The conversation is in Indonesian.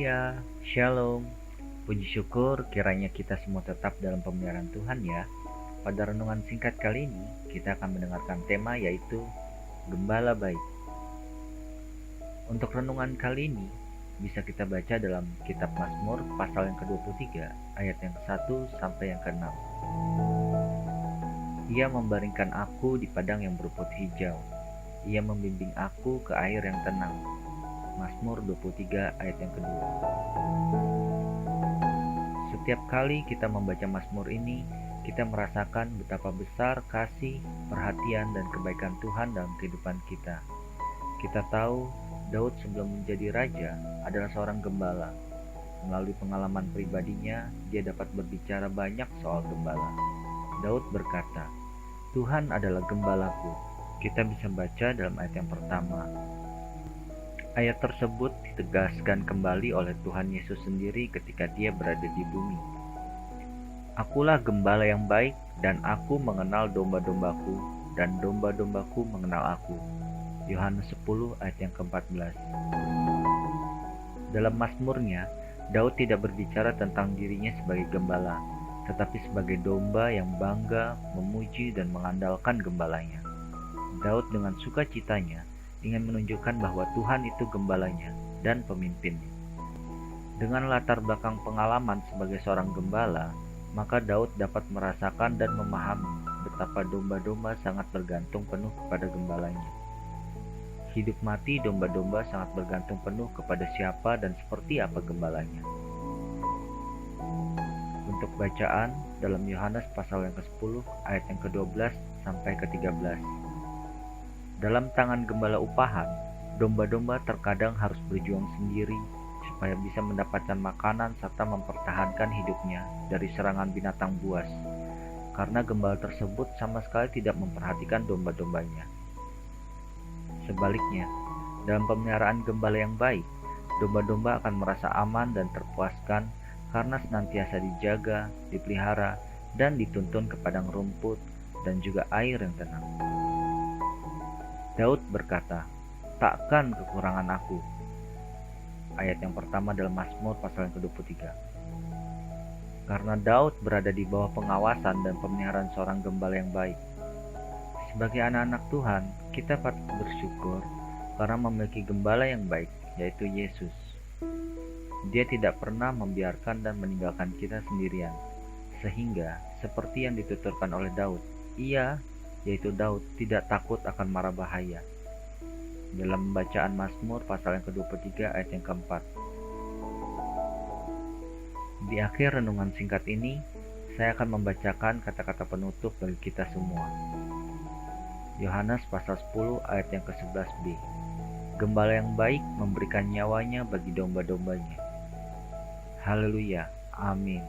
Haleluya, Shalom. Puji syukur kiranya kita semua tetap dalam pemeliharaan Tuhan ya. Pada renungan singkat kali ini, kita akan mendengarkan tema yaitu Gembala Baik. Untuk renungan kali ini, bisa kita baca dalam kitab Mazmur pasal yang ke-23, ayat yang ke-1 sampai yang ke-6. Ia membaringkan aku di padang yang berumput hijau. Ia membimbing aku ke air yang tenang. Mazmur 23 ayat yang kedua. Setiap kali kita membaca Mazmur ini, kita merasakan betapa besar kasih, perhatian, dan kebaikan Tuhan dalam kehidupan kita. Kita tahu Daud sebelum menjadi raja adalah seorang gembala. Melalui pengalaman pribadinya, dia dapat berbicara banyak soal gembala. Daud berkata, "Tuhan adalah gembalaku." Kita bisa baca dalam ayat yang pertama. Ayat tersebut ditegaskan kembali oleh Tuhan Yesus sendiri ketika dia berada di bumi. Akulah gembala yang baik, dan aku mengenal domba-dombaku, dan domba-dombaku mengenal aku. Yohanes 10 ayat yang ke-14. Dalam Mazmurnya, Daud tidak berbicara tentang dirinya sebagai gembala, tetapi sebagai domba yang bangga, memuji, dan mengandalkan gembalanya. Daud dengan sukacitanya ingin menunjukkan bahwa Tuhan itu gembalanya dan pemimpinnya. Dengan latar belakang pengalaman sebagai seorang gembala, maka Daud dapat merasakan dan memahami betapa domba-domba sangat bergantung penuh kepada gembalanya. Hidup mati domba-domba sangat bergantung penuh kepada siapa dan seperti apa gembalanya. Untuk bacaan dalam Yohanes pasal yang ke-10 ayat yang ke-12 sampai ke-13. Dalam tangan gembala upahan, domba-domba terkadang harus berjuang sendiri supaya bisa mendapatkan makanan serta mempertahankan hidupnya dari serangan binatang buas, karena gembala tersebut sama sekali tidak memperhatikan domba-dombanya. Sebaliknya, dalam pemeliharaan gembala yang baik, domba-domba akan merasa aman dan terpuaskan karena senantiasa dijaga, dipelihara, dan dituntun ke padang rumput dan juga air yang tenang. Daud berkata, "Takkan kekurangan aku." Ayat yang pertama dalam Mazmur pasal yang ke-23. Karena Daud berada di bawah pengawasan dan pemeliharaan seorang gembala yang baik. Sebagai anak-anak Tuhan, kita patut bersyukur karena memiliki gembala yang baik, yaitu Yesus. Dia tidak pernah membiarkan dan meninggalkan kita sendirian, sehingga seperti yang dituturkan oleh Daud, yaitu Daud tidak takut akan mara bahaya. Dalam bacaan Mazmur pasal yang ke-23 ayat yang ke-4. Di akhir renungan singkat ini, saya akan membacakan kata-kata penutup bagi kita semua. Yohanes pasal 10 ayat yang ke-11b. Gembala yang baik memberikan nyawanya bagi domba-dombanya. Haleluya, amin.